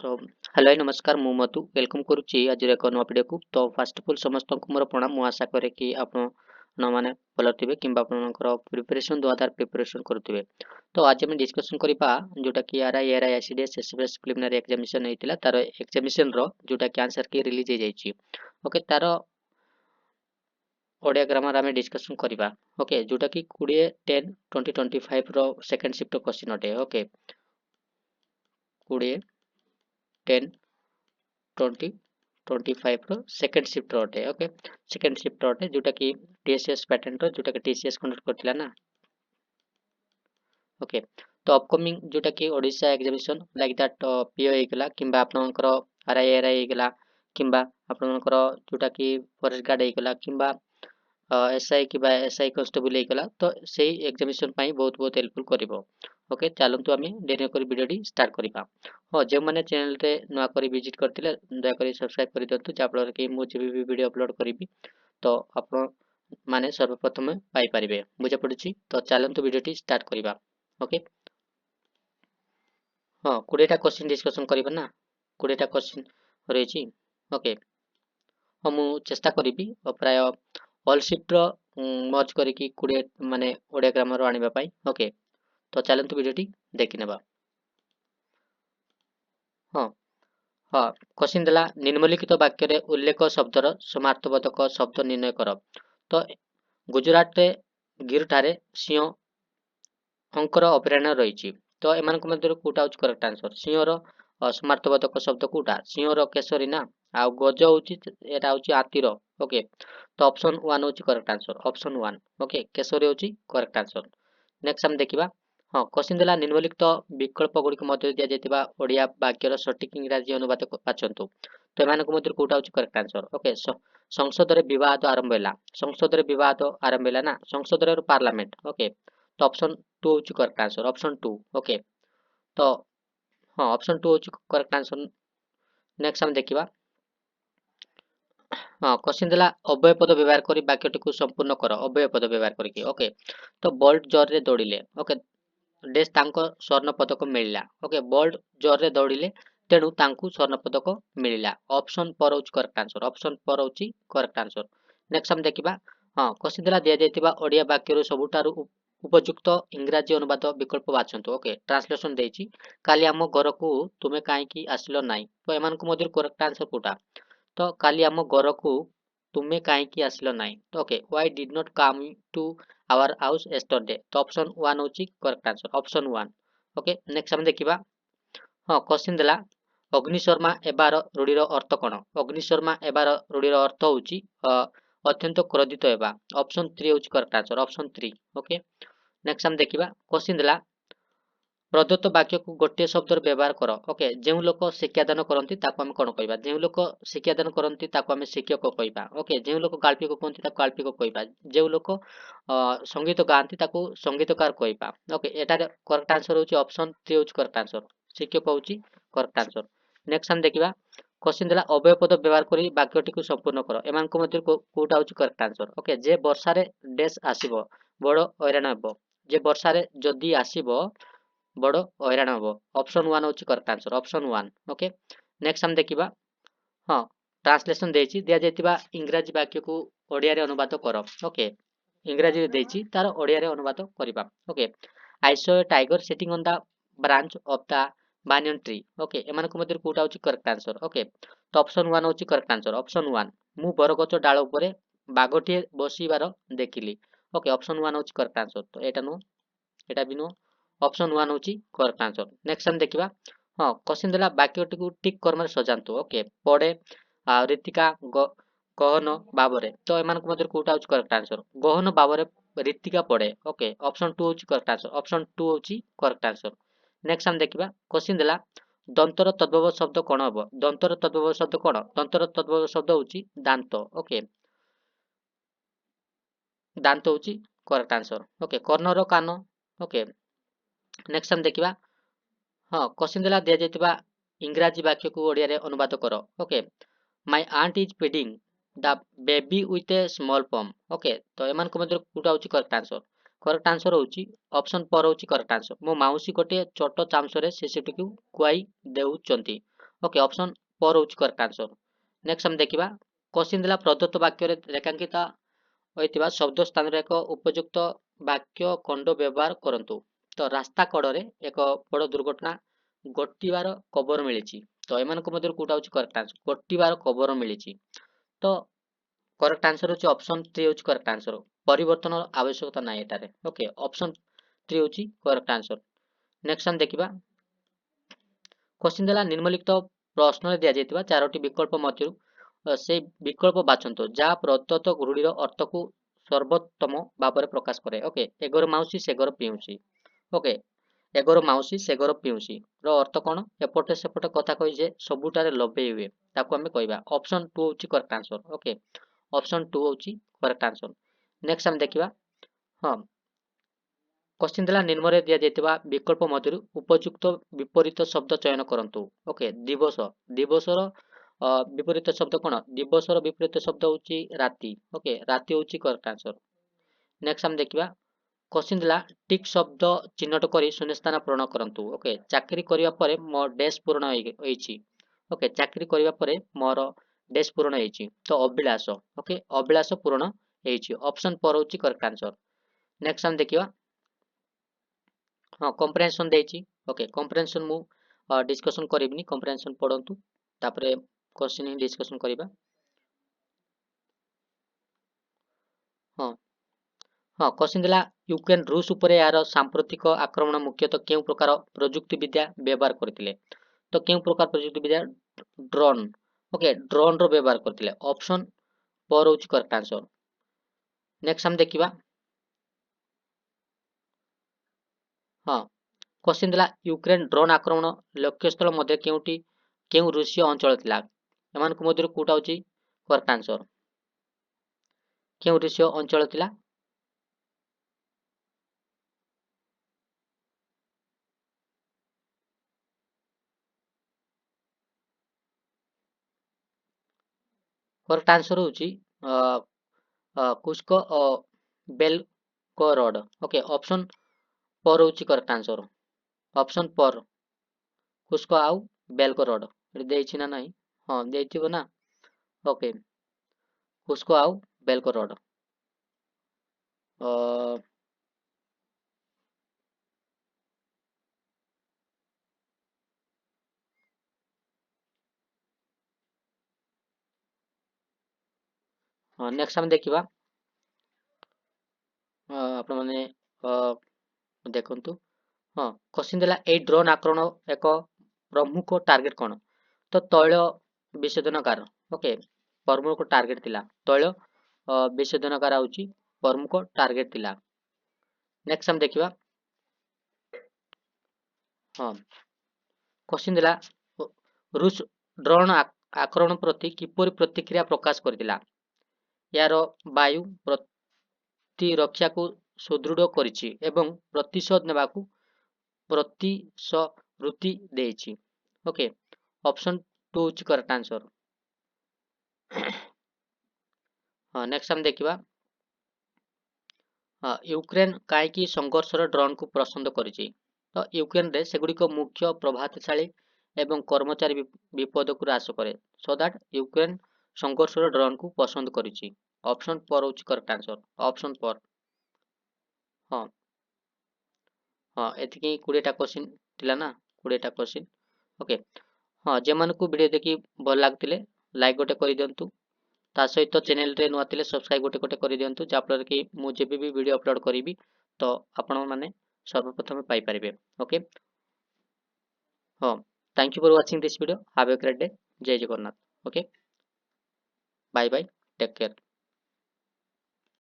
So hello नमस्कार मु मधु welcome करुच्ची आज एक नुआ वीडियो को। तो फास्ट ऑफ ऑल समस्त को मोर प्रणाम। मु आशा करे कि आपण माने भल थिबे किंबा आपनकर प्रिपरेशन दुआदार प्रिपरेशन करुथिबे। तो आज हम डिस्कशन करिपा जोटा कि RI ARI SDS SBS preliminary examination हेतिला तार एग्जामिनेशन रो जोटा कि आंसर की रिलीज हे जायछि। ओके तार ओडिया ग्रामर आमे डिस्कशन करिबा। ओके जोटा कि 20 10 2025 रो सेकंड शिफ्ट क्वेश्चन अटे। ओके 20 10 2025 रो सेकंड शिफ्ट अटे। ओके सेकंड शिफ्ट अटे जोटा कि टीएसएस पैटर्न रो जोटा कि टीसीएस कंडक्ट करथिला ना। ओके तो अपकमिंग जोटा कि Odisha examination like that PO हेगला किंबा आपनकर आरआई एआरआई हेगला किंबा आपनकर जोटा कि फॉरेस्ट गार्ड हेगला किंबा एसआई किंबा एसआई कांस्टेबल हेगला तो सेही एग्जामिनेशन पई बहुत बहुत हेल्पफुल करिवो। ओके चलंतु आमे देरी करी वीडियो स्टार्ट करिबा। हो जे माने चैनल रे नवा करी विजिट करथिले दया करी सब्सक्राइब करि दंतु जा फल कि मु जेबे भी वीडियो अपलोड करिवि तो आपण माने सर्वप्रथम पाई परिबे। बुझा पड़ुछि तो चलंतु वीडियो स्टार्ट करिबा। ओके हाँ 20टा क्वेश्चन डिस्कशन करिबा ना 20टा क्वेश्चन रहिछि। ओके हाँ मु चेष्टा करिबि प्राय ऑल शिफ्ट रो मर्ज करिकि 20 माने ओडिया ग्रामर आनिबा पई। ओके तो चलंतु वीडियो देखि नेबा। हाँ हाँ क्वेश्चन देला निम्नलिखित वाक्य रे उल्लेख शब्दर समार्थबोधक शब्द निर्णय कर। तो गुजरात रे गिर ठारे सिंह अंकर अभयारण्य रही। तो एमानक मध्यरु कोटा होच करेक्ट आंसर। सिंहर समार्थबोधक शब्द कोटा सिंहर केसरी ना आ गज होची एटा होची हाथीर। ओके तो ऑप्शन 1 होची correct answer option 1। Okay Kesari होची करेक्ट आंसर। नेक्स्ट हम देखिबा। हाँ क्वेश्चन देला निम्नलिखित विकल्प गुड़िक मध्य दिया जायतिबा ओडिया वाक्यर सठिक इंग्राजी अनुवाद बाछंतु। तो एमानक मध्यरु कोटा होची करेक्ट आंसर। ओके संसद रे विवाद आरंभ हैला संसद रे विवाद आरंभ हैला ना संसद रे पार्लियामेंट। ओके तो ऑप्शन 2 होची करेक्ट आंसर ऑप्शन 2। ओके तो हाँ ऑप्शन 2 होची करेक्ट आंसर। नेक्स्ट हम देखिबा। हाँ क्वेश्चन देला अव्यय पद व्यवहार करी वाक्यटी को संपूर्ण कर अव्यय पद व्यवहार करिकि। ओके तो बोल्ट जोर रे दौड़िले। ओके डेस तांको स्वर्ण पदक मिलिला। ओके बोल्ट जोर रे दौड़िले तेणु तांकु स्वर्ण पदक मिलिला। ऑप्शन 4 होची करेक्ट आंसर ऑप्शन 4 होची करेक्ट आंसर। नेक्स्ट हम देखिबा। हाँ क्वेश्चन देला दिया जायतिबा ओडिया वाक्यर सबुठारु उपयुक्त इंग्राजी अनुवाद विकल्प बाछंतु। ओके ट्रांसलेशन देछि काली आम घर को तुमे काहेकि आसिलो नाही। तो एमानक मध्यरु करेक्ट आंसर कोटा तो काली आम घर को तुमे काहेकि आसिलो नाही। तो okay why did not come to our house yesterday. तो ऑप्शन 1 होची correct answer option 1। Okay next हम देखिबा। हाँ क्वेश्चन देला अग्निशर्मा एबार रूढ़ीर अर्थ कौन। अग्निशर्मा एबार रूढ़ीर अर्थ होची अत्यंत क्रोधित हेबा। ऑप्शन 3 होची correct answer option 3। Okay next हम देखिबा। क्वेश्चन देला प्रदत्त वाक्य को गोटे शब्द व्यवहार कर। ओके जो लोक शिक्षादान करती आम कौन कहवा जो लोक शिक्षादान करती आम शिक्षक कहवा। ओके जो लोक गाल्पिक कहते गाल्पिक कहवा जो लोक संगीत गाँति संगीतकार कहवा। ओके एटार करेक्ट आंसर होची ऑप्शन 3 होची करेक्ट आंसर शिक्षक होची करेक्ट आंसर। नेक्स्ट हम देखिबा। क्वेश्चन देला अव्यय पद व्यवहार करी वाक्यटी को संपूर्ण कर एमानक मध्य कोटा होची करेक्ट आंसर। ओके जे वर्षा रे डेस आसीबो बड़ हैरान हेबो जे वर्षा रे जदी आसीबो बड़ हैरान हेबो। ऑप्शन 1 होची correct answer option 1। Okay next हम देखिबा। हाँ ट्रांसलेशन देछि दिया जायतिबा इंग्रजी वाक्य को ओडिया रे अनुवाद कर। ओके इंग्रजी देछि तार ओडिया रे अनुवाद करिबा। Okay I saw a tiger sitting on the branch of the banyan tree. Okay एमानक मध्य कोटा होची करेक्ट आंसर। ओके तो ऑप्शन 1 होची करेक्ट आंसर ऑप्शन 1। मु बरगछ डाळ उपरे बाघटिए बसिबार देखिली। ओके ऑप्शन 1 होची करेक्ट आंसर। तो एटा नो एटा भी नो ऑप्शन 1 होची करेक्ट आंसर। नेक्स्ट हम देखिबा। हाँ क्वेश्चन देला वाक्यटी को ठीक कर्म सजांतु। ओके पड़े रीतिका गहन बाबरे। तो एमानक मध्य कोटा होची करेक्ट आंसर गहन बाबरे रीतिका पड़े। ओके ऑप्शन 2 होची करेक्ट आंसर ऑप्शन 2 होची करेक्ट आंसर। नेक्स्ट हम देखिबा। क्वेश्चन देला दंतर तद्भव शब्द कौन हबो। दंतर तद्भव शब्द कौन दंतर तद्भव शब्द होची दांत। ओके दांत होची करेक्ट आंसर। ओके कर्णर कान। ओके नेक्स्ट हम देखिबा। हाँ क्वेश्चन देला दिया जायतिबा इंग्रजी वाक्य को ओडिया रे अनुवाद करो। Okay my aunt is feeding the baby with a small pan. Okay तो एमानक मध्य कोटा होची करेक्ट आंसर। करेक्ट आंसर होची ऑप्शन 4 होची करेक्ट आंसर मो माउसी गोटे छोट चामच रे शिशुटी को खुआई देउचंती। ओके ऑप्शन पर होची करेक्ट आंसर। नेक्स्ट हम देखिबा क्वेश्चन दिला प्रदत्त वाक्य रे रेखांकित होइतिबा शब्द स्थान रे एक उपयुक्त वाक्य खंड व्यवहार करंतु। तो रास्ता कड़े एक बड़ दुर्घटना घटिवार खबर मिली। तो एमानक मध्यरु कोटा होची करेक्ट आंसर घटिवार खबर मिली। तो करेक्ट आंसर होची ऑप्शन 3 होची करेक्ट आंसर। परिवर्तन आवश्यकता नाही एटारे। ओके ऑप्शन 3 होची करेक्ट आंसर। नेक्स्ट हम देखिबा क्वेश्चन देला निम्नलिखित प्रश्न दिया जाइतिबा चारोटी विकल्प मध्यरु से विकल्प बाछंतो जहाँ प्रदत्त रूढ़ीर अर्थ को सर्वोत्तम भाव प्रकाश करे। ओके एगोर माउसी सेगोर पिउसी। ओके एगोर माउसी सेगोर पिउसी रो अर्थ कौन एपटे सेपटे कथा कहि जे सबुटारे लभेई हुए ताको आमे कहबा ऑप्शन 2 होची करेक्ट आंसर। ओके ऑप्शन 2 होची करेक्ट आंसर। नेक्स्ट हम देखिबा हां क्वेश्चन देला निम्न रे दिया जाइतिबा विकल्प मध्यरु उपयुक्त विपरीत शब्द चयन करंतु। ओके दिवस दिवसर विपरीत शब्द कौन दिवसर विपरीत शब्द होची राति। ओके राति होची करेक्ट आंसर। नेक्स्ट हम देखिबा क्वेश्चन दिला टिक शब्द चिन्हट करी शून्यस्थान पूर्ण करंतु। ओके चाकरी करिवा परे मो डैश पूर्ण होईची। ओके चाकरी करिवा परे मोर डैश पूर्ण होईची तो अभिलाष। ओके अभिलाष पूर्ण होईची ऑप्शन 4 होची करेक्ट आंसर। नेक्स्ट हम देखिबा हाँ कम्प्रेहेंशन देइची। ओके कम्प्रेहेंशन मु डिस्कशन करिबिनी कम्प्रेहेंशन पढंतु तापरे क्वेश्चन डिस्कशन करिबा। हाँ हाँ क्वेश्चन दिला यूक्रेन रूस उपरे यार सांप्रतिक आक्रमण मुख्यतः केउ प्रकार प्रयुक्ति विद्या व्यवहार करथिले। तो केउ प्रकार प्रयुक्ति विद्या ड्रोन। ओके ड्रोन रो व्यवहार करथिले ऑप्शन 4 होची करेक्ट आंसर। नेक्स्ट हम देखिबा हाँ क्वेश्चन दिला यूक्रेन ड्रोन आक्रमण लक्ष्यस्थल मध्य केउटी केउ रूसीय अंचल थिला एमानक मध्यरु कोटा होची करेक्ट आंसर केउ रूसीय अंचल थिला। करेक्ट आंसर होची कुस्को बेलगोरोड। ओके ऑप्शन 4 होची करेक्ट आंसर ऑप्शन 4 कुस्को आउ बेलगोरोड देइछि ना नाही हाँ देइथिबो ना। ओके कुस्को आउ बेलगोरोड नेक्स्ट हम देखिबा आपण माने देखंतु हाँ क्वेश्चन दिला ए ड्रोन आक्रमण एक प्रमुख टार्गेट कौन तो तैल विशोधनगार। ओके प्रमुख टार्गेट थिला तैल विशोधनगार होची प्रमुख टार्गेट थिला। नेक्स्ट हम देखिबा हाँ क्वेश्चन दिला रूस ड्रोन आक्रमण प्रति किपरि प्रतिक्रिया प्रकाश करथिला यार वायु प्रतिरक्षा को सुदृढ़ करिछि एवं प्रतिशोध नेबाकू प्रतिश्रुति देइछि। ओके ऑप्शन 2 होची करेक्ट आंसर। हाँ नेक्स्ट हम देखिबा यूक्रेन काईकि संघर्षर ड्रोन को पसंद करिछि तो यूक्रेन रे सेगुड़िक मुख्य प्रभावशाली एवं कर्मचारी विपद को ह्रास करे सो दैट यूक्रेन संघर्षर ड्रोन को पसंद करिछि ऑप्शन 4 होची करेक्ट आंसर ऑप्शन 4। हाँ हाँ एतिकी 20 टा क्वेश्चन थिला ना 20 टा क्वेश्चन। ओके हाँ जे मानकू वीडियो देखि भल लागतिले लाइक गोटे करि दियंतु ता सहित चैनल रे नुआ थिले सब्सक्राइब गोटे गोटे करि दियंतु जा फल कि मु जेबे भी वीडियो अपलोड करिवि तो आपण माने सर्वप्रथम पाई परिबे। ओके हाँ thank you for watching this video have a great day जय Jagannath. Okay bye bye take care.